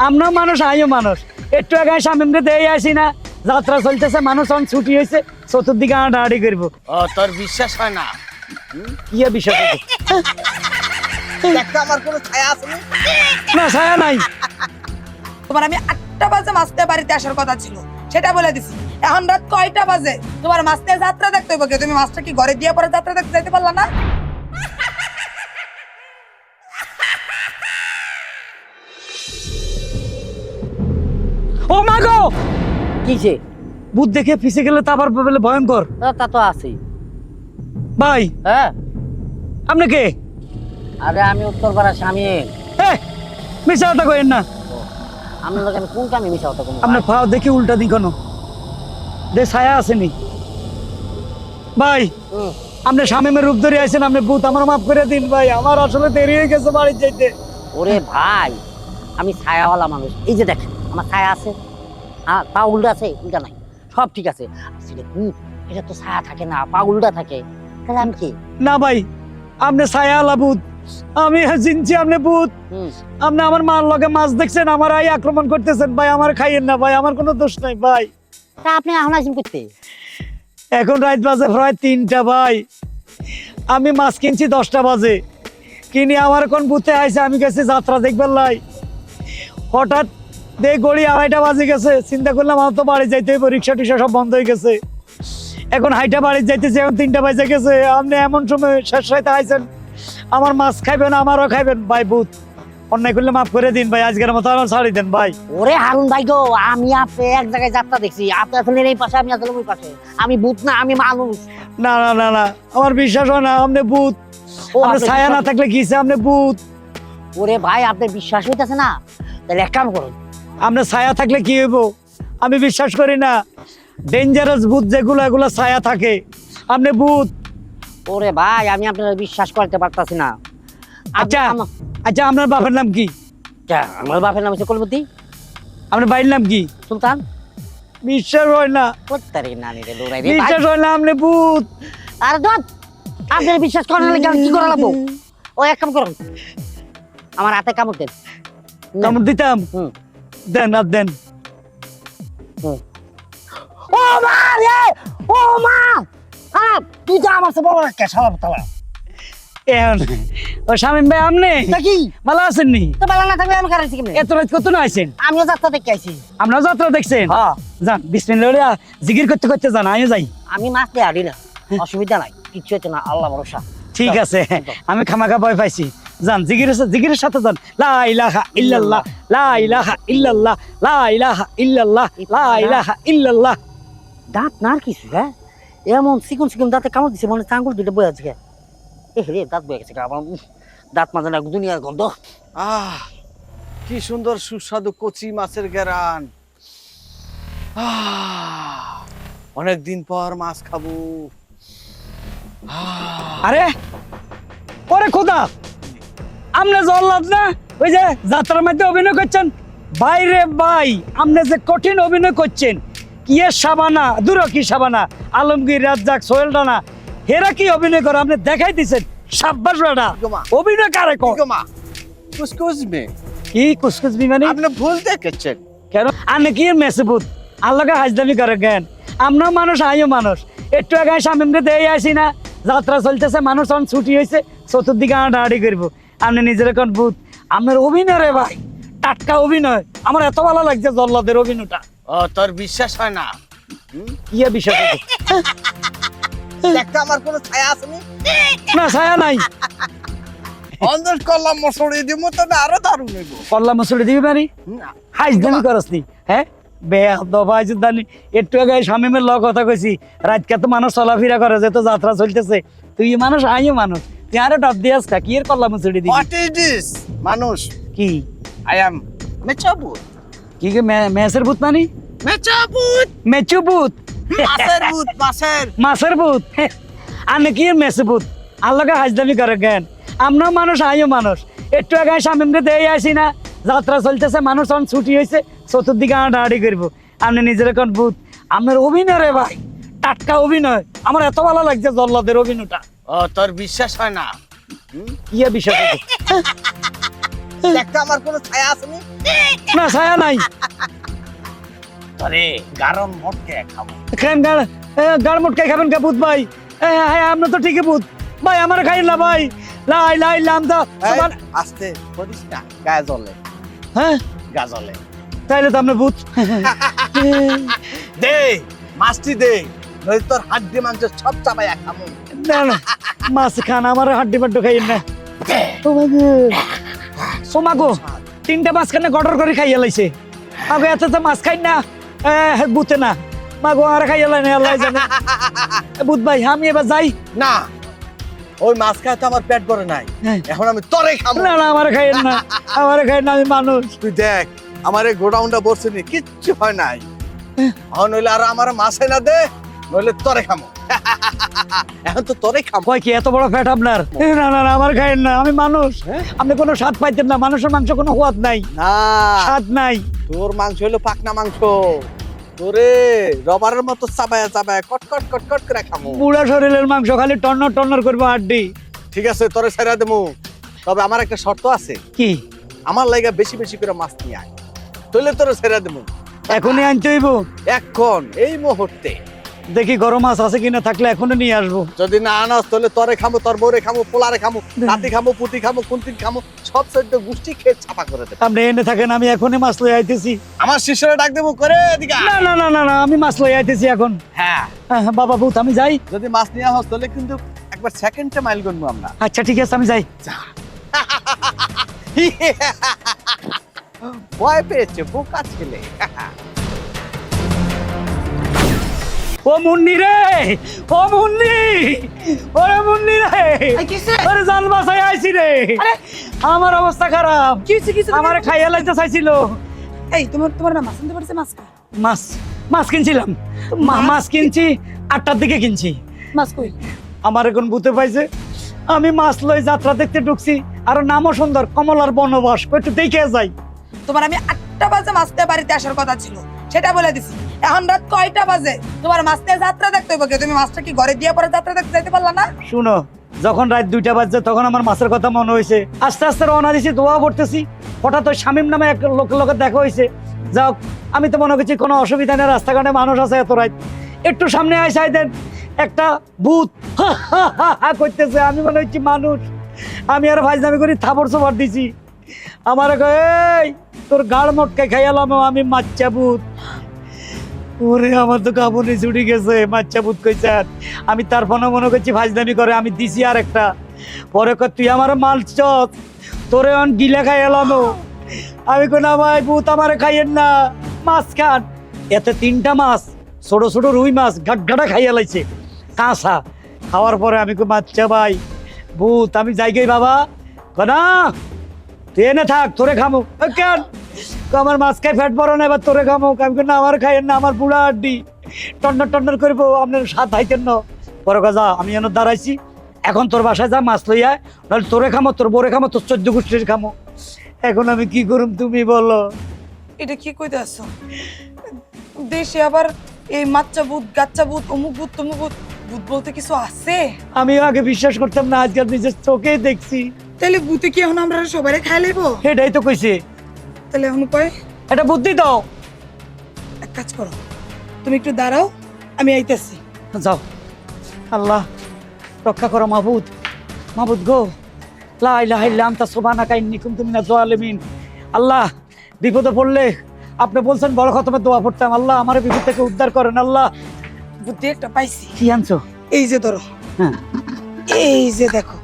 আমরা মানুষ আইও মানুষ একটু আগে সামনে দিয়ে আসি না যাত্রা চলতেছে মানুষ অন ছুটি হয়েছে চতুর্দিকে আড়াআড়ি করবো। ও তোর বিশ্বাস হয় না? কি বিশ্বাস হচ্ছে? একটা আমার কোনো ছায়া আছে না ছায়া নাই। তোমার আমি 8টা বাজে মাস্তে বাড়িতে আসার কথা ছিল সেটা বলে দিছি। এখন রাত কয়টা বাজে? তোমার মাস্তে যাত্রা দেখতে হবে, তুমি মাস্টার কি ঘরে দিয়ে পরে যাত্রা দেখতে যেতে পারলা না? ও মা গো, কিছে? ভূত দেখে পিছে গেলে তো আবার বলে ভয়ঙ্কর। তা তো আছেই। ভাই হ্যাঁ, আপনি কে? আরে আমি উত্তরপাড়া শামিম। মিশা কথা কইেন না। আপনার লোক আমি কোন কামে মিশা হতো কোনো? আপনার পা দেখি উল্টা দিক কেন? দে ছায়া আসেনি ভাই। আপনি শামিমের রূপ ধরে আছেন, আপনি ভূত, আমার মাফ করে দিন ভাই, আমার আসলে দেরি হয়ে গেছে বাড়ি যাইতে। ওরে ভাই, আমি ছায়াওয়ালা মানুষ। এই যে দেখেন আমার ছায়া আছে, হ্যাঁ পা উল্টা আছে, উল্টা নাই, সব ঠিক আছে। আসলে ভূত এটা তো ছায়া থাকে না, পা উল্টা থাকে, তাহলে আমি কি? না ভাই, আপনি ছায়া আলা ভূত, আমি চিনছি আপনি ভূত। আপনি আমার মার লগে মাছ দেখছেন, আমার আই আক্রমণ করতেছেন ভাই, আমার খাইয়েন না ভাই, আমার কোনো দোষ নাই ভাই। তা আপনি এখন আসেন করতে? এখন রাত বাজে প্রায় 3টা ভাই, আমি মাছ কিনছি 10টা বাজে, কিনে আমার কোন ভূতে আইছে, আমি গেছি যাত্রা দেখবার লাই, হঠাৎ দেখ গড়ি 2:30 বাজে গেছে, চিন্তা করলাম আমার তো বাড়ি যাইতে হইব, রিক্সা টিক্সা সব বন্ধ হয়ে গেছে, এখন হাইটা বাড়ি যাইতেছে, এখন 3টা বাজে গেছে, আপনি এমন সময় শেষ রাইতে আইছেন, আমার মাছ খাইবেন আমারও খাইবেন ভাই, ভূত অন্যায় করলে মাফ করে দিন ভাই, আজকের মতো আমার ছাড়ি দেন ভাই। ওরে হারুন ভাই গো, আমি আপনি এক জায়গায় যাত্রা দেখছি, আপনি আসলে এই পাশে, আমি আসলে ওই পাশে, আমি ভূত না, আমি মানুষ। না না না না, আমার বিশ্বাস হয় না আপনি ভূত। আপনি ছায়া না থাকলে কিছে, আপনি ভূত। ওরে ভাই আপনার বিশ্বাস হইতেছে না, তাহলে এক কাম করুন, আপনি ছায়া থাকলে কি হইব? আমি বিশ্বাস করি না, ডেঞ্জারাস ভূত যেগুলো এগুলো ছায়া থাকে, আপনি ভূত। ওরে ভাই আমি আপনার বিশ্বাস করতে পারতাছি না। আচ্ছা আচ্ছা, আপনার বাপের নাম কি? আমার বাপের নাম হচ্ছে কলবতী। আপনার বাড়ির নাম কি? সুলতান। বিশ্বাস হয় না, কোত্তারি নানি রে দৌড়াই রে বিশ্বাস হয় না, আপনি ভূত। আরে দত আপনি বিশ্বাস করেন না, কি করে লাগবো? ও এক কাম করুন, আমার হাতে কামড় দেন। কামড় দিতাম? দেন আর দেন। ও মা রে, ও মা, তুই তো আমার বড় একটা শালা তালা। এখন ও শামিম ভাই, আপনি কি ভালো আছেন নি? তো ভালো না থাকলে আমি কারাইছি কেমনে? এত রাত কত না আইছেন? আমিও যাত্রা দেখে আইছি। আপনার যাত্রা দেখছেন? হ্যাঁ। যান বিসমিল্লাহ জিকির করতে করতে যান, আমিও যাই। আমি মাছ দিয়ে আড়ি না, অসুবিধা নাই, কিচ্ছু হচ্ছে না, আল্লাহ ভরসা। ঠিক আছে, আমি খামাখা ভয় পাইছি, যান জিকিরের সাথে যান। লা ইলাহা ইল্লাল্লাহ, লা ইলাহা ইল্লাল্লাহ, লা ইলাহা ইল্লাল্লাহ, লা ইলাহা ইল্লাল্লাহ। দাঁত নার কিছু, হ্যাঁ এমন চিকন চিকন দাঁতে কামড় দিছে, মনে আঙ্গুল দুটো বয়ে আছে। এ রে দাঁত বয়ে গেছে, আমার দাঁত মাঝে না দুনিয়ার গন্ধ। কি সুন্দর সুস্বাদু কচি মাছের ঘেরান। অনেকদিন পর মাছ খাবো। আরে ওরে খোদা, আপনি জল্লাদ না, ওই যে যাত্রার মধ্যে অভিনয় করছেন? বাইরে ভাই, আপনি যে কঠিন অভিনয় করছেন, ইয়ে সাবানা দূর, কি সাবানা, আলমগীর, রাজ্জাক, সোহেল রানা, হেরা কি অভিনয় করে, আপনি দেখাই দিচ্ছেন। সাব্বাস বেটা, অভিনয় কারে কর? কুসকুস মে কি কুসকুস বিমানি? আপনি ভুল দেখেছেন। কেন আপনি কি মেসেবুত আল্লাহকে হাজদামি করে জ্ঞান? আমরা মানুষ আইও মানুষ, একটু আগে সামনে দিয়ে আসি না যাত্রা চলতেছে মানুষ অন ছুটি হয়েছে চতুর্দিকে আড়াআড়ি করবো, আপনি নিজের কোন ভূত? আপনার অভিনয় রে ভাই, টাটকা অভিনয়, আমার এত ভালো লাগছে জল্লাদের অভিনয়টা। ও তোর বিশ্বাস হয় না? কি বিষয়? একটা আমার কোনো ছায়া আছে না ছায়া নাই। অন্ধের কল্লা মশড়ি দিব তো না, আরো দারুণ হইব। কল্লা মসুরি দিবি পারি? হাজদামি করস নি? হ্যাঁ বেদানি, একটু আগে শামিমের ল কথা কইছি, রাতকে তো মানুষ চলাফেরা করে, যেহেতু যাত্রা চলতেছে, তুই মানুষ আইও মানুষ, তুই আরো ডাব দিয়াস কা, কি এর কল্লা মসুরি দিবি? What is this? মানুষ কি? আই এম মেচাবুত। কি কে মেসের ভূত মানি? মেচাবুত, মেচু ভূত, মাছের ভূত, মাছের মাছের ভূত। আনে কি মেসে ভূত? আল্লাহকে হাজদামি করে জ্ঞান? আমরা মানুষ আইও মানুষ, একটু আগে সামনে দিয়ে আসি না যাত্রা চলতেছে মানুষ অন ছুটি হয়েছে চতুর্দিকে আড়াআড়ি করবো, আপনি নিজের কোন ভূত? আপনার অভিনয় রে ভাই, টাটকা অভিনয়, আমার এত ভালো লাগছে জল্লাদের অভিনয়টা। ও তোর বিশ্বাস হয় না? কি বিষয়? একটা আমার কোনো ছায়া আসেনি। না ছায়া নাই। আরে গারম মটকে খাবো। খান গাড় মোটকাই খাবেন কে ভূত ভাই? হ্যাঁ আপনার তো ঠিকই ভূত ভাই, আমার খাই না ভাই। লাই লাই লাম তো আস্তে করিস না, গায়ে জ্বলে, হ্যাঁ গা জ্বলে। তাইলে তো আপনার ভূত। দে মাছটি দে, নইলে তোর হাড্ডি মাংস সব চাবাই খামু। না না মাছ খান, আমার হাড্ডি বাড্ডি খাই না। ও মাগো তিনটা মাছ খানে গডর করে খাইয়া লাইছে। মাগো এত তো মাছ খাই না, বুতে না মাগো আর খাইয়া লাই না, আল্লাহ জানে। ভূত ভাই আমি এবার যাই। না, ওই মাছ খায় তো আমার পেট ভরে নাই, হ্যাঁ। এখন আমি তোরে খামু। না না আমার খাইয়েন না, আমার খাই না, আমি মানুষ। তুই দেখ আমার এই গোডাউনটা বসে নি, কিচ্ছু হয় নাই। নইলে আর আমার মাছ না দে, নইলে তোরে খামু। এখন তো তোরে খামু। কয় কি এত বড় ফ্যাট আপনার? না না না আমার খাইয়েন না, আমি মানুষ। আপনি কোনো স্বাদ পাইতেন না, মানুষের মাংস কোনো স্বাদ নাই, না, স্বাদ নাই। তোর মাংস হলো পাকনা মাংস, তোরে রবারের মতো চাবায়া চাবায়া কটকট কটকট করে খামু। বুড়া শরীরের মাংস খালি টন্নর টন্নর করবো হাড্ডি। ঠিক আছে তোরে ছেড়ে দেবো, তবে আমার একটা শর্ত আছে। কি? আমার লাইগা বেশি বেশি করে মাছ নিয়ে আয়, তাহলে তোরে ছেড়ে দেবো। এখনই আনতে হইব? এখন এই মুহূর্তে। দেখি গরম মাছ আছে কিনা, থাকলে এখনই নিয়ে আসবো। যদি না আনাস তাহলে তোরে খামু, তোর বউরে খামু, পোলারে খামু, নাতি খামু, পুতি খামু, কুন্তিন খামু, সব চোদ্দ গোষ্ঠী খেয়ে ছাপা করে দেবে। আপনি এনে থাকেন, আমি এখনই মাছ লই আইতেছি। আমার শিষ্যরা ডাক দেবো করে এদিকে আয়। না না না না না আমি মাছ লই আইতেছি এখন। হ্যাঁ, হ্যাঁ, বাবা ভূত আমি যাই। যদি মাছ নিয়ে আসস তাহলে কিন্তু একবার সেকেন্ডে মাইল গুনবো আমরা। আচ্ছা ঠিক আছে আমি যাই। ভয় পেয়েছে বোকা ছেলে। ও মুন্নি রে, ও মুন্নি, ওরে মুন্নি রে, ওরে জান বাসায় আইছি রে। আমার অবস্থা খারাপ, আমার খাইয়া লাইতে চাইছিল। এই তোমার না মাছ আনতে পারছে? মাছ কই? মাছ মাছ কিনছিলাম, মাছ কিনছি 8টার দিকে কিনছি। মাছ কই? আমার এখন ভূতে পাইছে, আমি মাছ লই যাত্রা দেখতে ঢুকছি। আর নামও সুন্দর, কমলার বনবাস, একটু দেখে যাই। তোমার আমি 8টা বাজে মাছ নিয়ে বাড়িতে আসার কথা ছিল, সেটা বলে দিছি। এখন রাত কয়টা বাজে? তোমার মাছ নিয়ে যাত্রা দেখতে হইব, তুমি মাছটা কি ঘরে দিয়ে পরে যাত্রা দেখতে যেতে পারলা না? শুনো, যখন রাত 2টা বাজছে তখন আমার মাছের কথা মনে হয়েছে। আস্তে আস্তে রওনা দিছি, দোয়া পড়তেছি। হঠাৎ ওই শামীম নামে এক লোকের দেখা হয়েছে। যাক, আমি তো মনে করছি কোনো অসুবিধা নেই, রাস্তাঘাটে মানুষ আছে এত রাত। একটু সামনে আইসাই দেন, একটা ভূত করতেছে, আমি মনে হচ্ছি মানুষ। আমি আর ফাইজলামি করি, থাপড় চোপড় দিছি। আমার এই তোর গাড় মটকে খাইয়ালাম, আমি মাচ্চা ভূত। ওরে আমার তো কাপড়ে ছুটি গেছে, বাচ্চা ভূত কইছে। আমি তার ফোনে মনে করছি ফাজদামি করে, আমি দিছি আর একটা। পরে কই তুই আমার মালছ, তোরে অন গিলা খাই এলাম। আমি কই না ভাই ভূত আমারে খাইয়েন না, মাছ খান। এতে 3টা মাছ, ছোট ছোট রুই মাছ গাটগাটা খাইয়া লাইছে কাঁচা। খাওয়ার পরে আমি কই বাচ্চা ভাই ভূত আমি যাই গই বাবা। না তুই এনে থাক, তোরে খামো। কেন? আমার মাছ খাই ফ্যাট বড় না, এবার তোরে খামো। আমি না আমার খাইয়েন না, আমার বুড়া হাড্ডি টন্ডর টন্ডর করবো, আপনার স্বাদ হাইতেন না। পরে যা আমি এনে দাঁড়াইছি, এখন তোর বাসায় যা মাছ লইয়া, নাহলে তোরে খামো, তোর বোরে খামো, তোর 14 গোষ্ঠীর খামো। এখন আমি কি করুম তুমি বলো? এটা কি কইতে আসছো? দেশে আবার এই মাচ্চা ভূত, গাচ্চা ভূত, অমুক ভূত, তমুক ভূত, ভূত বলতে কিছু আছে? আমি আগে বিশ্বাস করতাম না, আজকাল নিজের চোখেই দেখছি। তাহলে ভূতে কি এখন আমরা সবাই খাই লাইবো? এটাই তো কইছে। তাহলে এখন কয় এটা বুদ্ধি দাও। এক কাজ করো, তুমি একটু দাঁড়াও, আমি আইতেছি। যাও। আল্লাহ রক্ষা করো মাহবুদ, মাহবুদ গো। লা ইলাহা ইল্লা আনতা সুবহানাকা ইন্নী কুনতু মিনাজ জালিমিন। আল্লাহ বিপদে পড়লে আপনি বলছেন বড় খতমে দোয়া পড়তাম। আল্লাহ আমার বিপদ থেকে উদ্ধার করেন। আল্লাহ বুদ্ধি একটা পাইছি। কি আনছো? এই যে ধরো, হ্যাঁ এই যে দেখো,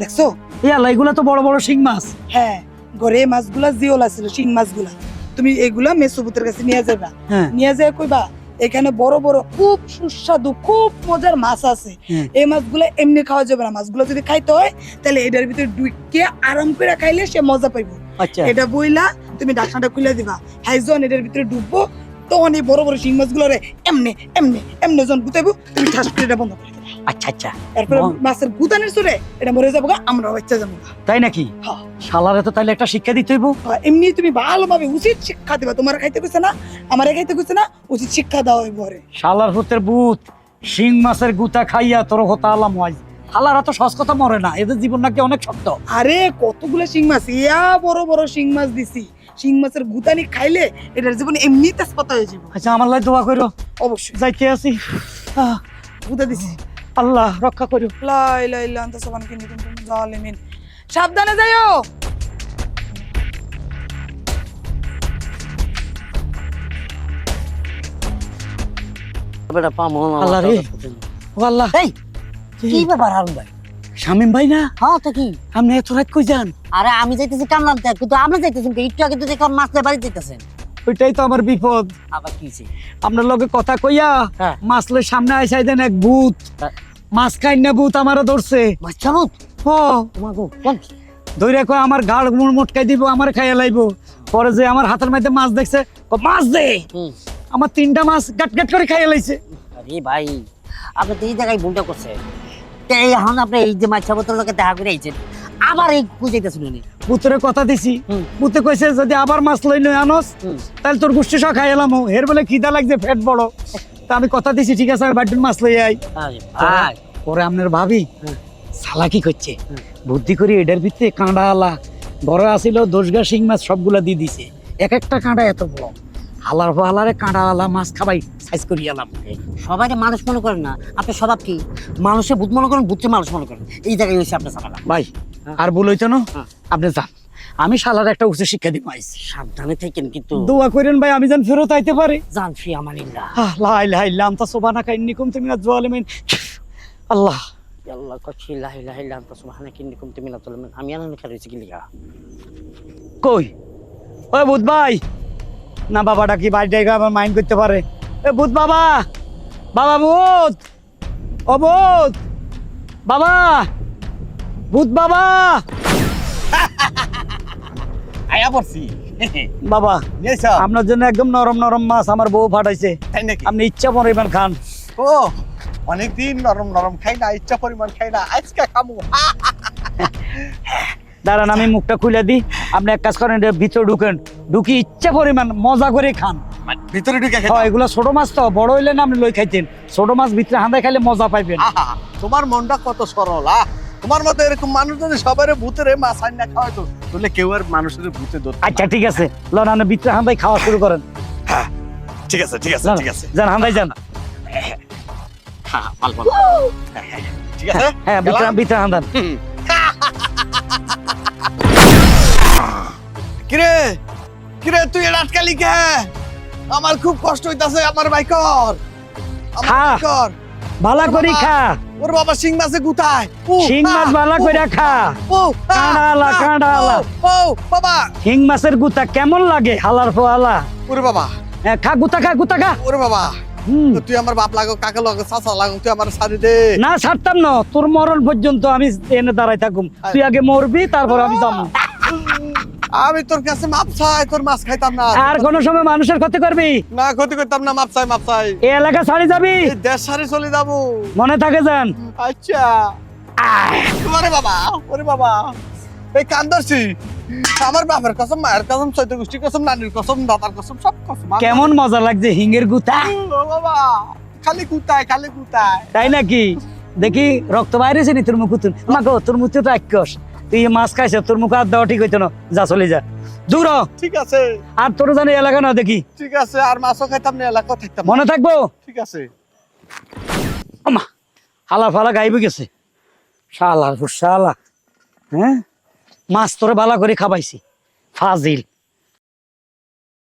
দেখছো? এই আল্লাহ, এগুলা তো বড় বড় শিং মাছ। হ্যাঁ, ঘরে এই মাছগুলা জিওলা ছিল, শিং মাছগুলা। তুমি এগুলা মেসুবুতের কাছে নিয়ে যাবা, হ্যাঁ নিয়ে যায় কইবা এখানে বড় বড় খুব সুস্বাদু খুব মজার মাছ আছে। হ্যাঁ। এই মাছগুলো এমনি খাওয়া যাবে না, মাছগুলো যদি খাইতে হয় তাহলে এটার ভিতরে ডুইকে আরাম করে খাইলে সে মজা পাইবো। আচ্ছা এটা বইলা তুমি ঢাকনাটা খুলে দিবা, হাইজন এটার ভিতরে ডুববো, তখন এই বড় বড় শিং মাছগুলো রে এমনি এমনি এমনি যখন গুতাইবো তুমি ঠাস করে এটা বন্ধ করে দিবা। আচ্ছা আচ্ছা এরপরে মাছের গুতানের চলে এটা মরে যাবো, আমরা বাচ্চা যাবো। তাই নাকি? হ্যাঁ। শালারে তো তাইলে একটা শিক্ষা দিতে হইব। এমনি তুমি ভালোভাবে উচিত শিক্ষা দিবা, তোমার খাইতে কইছে না, আমারে খাইতে কইছে না, উচিত শিক্ষা দাও হইব রে। শালার ভূতের ভূত শিং মাছের গুতা খাইয়া তোর হতা আলাম হয়। হালারা তো সহজ কথা মরে না, এদের জীবন নাকি অনেক শক্ত। আরে কতগুলো শিং মাছ, ইয়া বড় বড় শিং মাছ দিছি। শিং মাছের গুতানি খাইলে এটার জীবন এমনি তেজপাতা হয়ে যাবে। আচ্ছা আমার লাই দোয়া করো, অবশ্যই যাইতে আছি। গুতা দিছি। আল্লাহ রক্ষা করো। লা ইলাহা ইল্লা আনতা সুবহানাকা ইন্নী কুনতু মিনাজ জালিমিন। সাবধানে যাইও। বেটা পামো না। আল্লাহ রে। ও আল্লাহ, এই কি ব্যাপার হারুন ভাই? শামিম ভাই না? হ্যাঁ তো কি? আপনি এত রাত কই যান? আরে আমি যাইতেছি কামলাম তে, কিন্তু আপনি যাইতেছেন কি? একটু আগে তো দেখলাম মাছলে বাড়ি যাইতেছেন। ওইটাই তো আমার বিপদ। আবার কি হইছে? আপনার লগে কথা কইয়া হ্যাঁ। মাছলের সামনে আইসাই দেন এক ভূত। হ্যাঁ। মাছ খাই না ভূত আমারও ধরছে। মাছ চামত ও তোমার গো কোন? ধরে কয় আমার ঘাড় মোটকাই দিব, আমার খাইয়া লাইব। পরে যে আমার হাতের মধ্যে মাছ দেখছে, কয়, মাছ দে। হুম। আমার 3টা মাছ গাট গাট করে খাইয়া লাইছে। আরে ভাই আপনি তো এই জায়গায় ভুলটা করছেন। এই এখন আপনি এই যে মাছ বোতল লোকে দেখা করে আইছেন, আবার এই বুঝাইতেছেন উনি। ভূতের কথা দিছি, হুম। ভূতে কইছে যদি আবার মাছ লই নই আনস তাহলে তোর গোষ্ঠী সহ খাই এলাম। এর বলে খিদা লাগছে, পেট বড়। তা আমি কথা দিছি ঠিক আছে, আর বাড়ির মাছ লই আই। আরে ভাই পরে আপনার ভাবি হুম। সালাকি করছে, হুম। বুদ্ধি করে এটার ভিতরে কাঁড়া আলা বড় আসিল 10 শিং মাছ সবগুলা দিয়ে দিছে। এক একটা কাঁড়া এত বড়। হালার হালারে কাঁড়া আলা মাছ খাবাই সাইজ করি এলাম। সবাই মানুষ মনে করেন না, আপনি স্বভাব কি মানুষে ভূত মনে করেন, ভূতকে মানুষ মনে করেন। এই জায়গায় হয়েছে আপনার সামালা। ভাই আর ভুল হইতো না, হ্যাঁ। আপনি যান, আমি শালার একটা উচ্চ শিক্ষা দিব আইছি। সাবধানে থাকেন কিন্তু। দোয়া করেন ভাই আমি যেন ফেরত আইতে পারি। জান ফি আমানিল্লাহ। লা ইলাহা ইল্লা আনতা সুবহানাকা ইন্নী কুনতু মিনাজ জালিমিন। আল্লাহ আল্লাহ কচ্ছি লা ইলাহা ইল্লা আনতা সুবহানাকা ইন্নী কুনতু মিনাজ জালিমিন। আমি আনন্দ খাইছি কি লিগা? কই ওই ভূত ভাই না, বাবাটা কি বাইরে আবার মাইন্ড করতে পারে? এ ভূত বাবা, বাবা ভূত, ও ভূত বাবা, ভূত বাবা, আয়া পড়ছি বাবা নিয়েছ আপনার জন্য একদম নরম নরম মাছ আমার বউ ফাটাইছে। তাই নাকি? আপনি ইচ্ছা পরিমাণ খান। ও অনেকদিন নরম নরম খাই না, ইচ্ছা পরিমাণ খাই না, আজকে খামু। দাঁড়ান আমি মুখটা খুলে দিই, আপনি এক কাজ করেন, এটা ভিতরে ঢুকেন, ঢুকি ইচ্ছা পরিমাণ মজা করে খান। ভিতরে ঢুকে হয় এগুলো ছোট মাছ তো, বড় হইলে না আপনি লই খাইতেন। ছোট মাছ ভিতরে হাঁদায় খাইলে মজা পাইবেন। তোমার মনটা কত সরল। তোমার মতো এরকম মানুষ যদি সবার ভূতের মাছ আইন না খাওয়াইতো তাহলে কেউ আর মানুষের ভূতে ধরতো না। আচ্ছা ঠিক আছে, লন আপনি ভিতরে হাঁদায় খাওয়া শুরু করেন। ঠিক আছে ঠিক আছে লন, ঠিক আছে যান হাঁদায় যান। ভাল ভাল ঠিক আছে হ্যাঁ ভিতরে গেলাম? ভিতরে হাঁদান। কিরে কিরে তুই রাতকালি কে? আমার খুব কষ্ট হইতাছে, আমার বাইকর আমার খা। বাইকর। ভালা করি খা, ওর বাবা শিং মাছে গুতায়। শিং মাছ ভালা করে খা। কাঁড়ালা, কাঁড়ালা। ও বাবা শিং মাছের গুতা কেমন লাগে? হালার ফোয়ালা। ওরে বাবা খা গুতা খা, গুতা খা। ওরে বাবা হুম। তুই আমার বাপ লাগো, কাকা লাগো, চাচা লাগো, তুই আমার সারি দে। না ছাড়তাম না, তোর মরণ পর্যন্ত আমি এনে দাঁড়াই থাকুম। তুই আগে মরবি, তারপর আমি যাবো। আমি তোর কাছে মাপ চাই, তোর মাছ খাইতাম না। আর কোন সময় মানুষের ক্ষতি করবি না ক্ষতি করতাম না, মাপ চাই মাপ চাই। এই এলাকা ছাড়ি যাবি, এই দেশ সারি চলে যাবো। মনে থাকে যান। আচ্ছা ওরে বাবা, ওরে বাবা এই কান্দরছি। আমার বাপের কসম, মায়ের কসম, চৈত্র গোষ্ঠীর কসম, নানির কসম, দাদার কসম, সব কসম। কেমন মজা লাগছে হিঙ্গের গুতা, ও বাবা খালি কুতায়, খালি কুতায়। তাই নাকি? দেখি রক্ত বাইরেছে নি তোর মুখ? মা গো তোর মুখ তো রাক্ষস, তুই মাছ খাইছ, তোর মুখ আর দেওয়া ঠিক হইতো না। যা চলে যা, দূর হ। ঠিক আছে আর তোর জানি এলাকা না দেখি, ঠিক আছে, আর মাছও খাইতাম না, এলাকাও থাকতাম না। মনে থাকবো। ঠিক আছে আমা হালা ফালা গাইবে গেছে শালা শালা। হ্যাঁ মাছ তোরে বালা করে খাবাইছি, ফাজিল।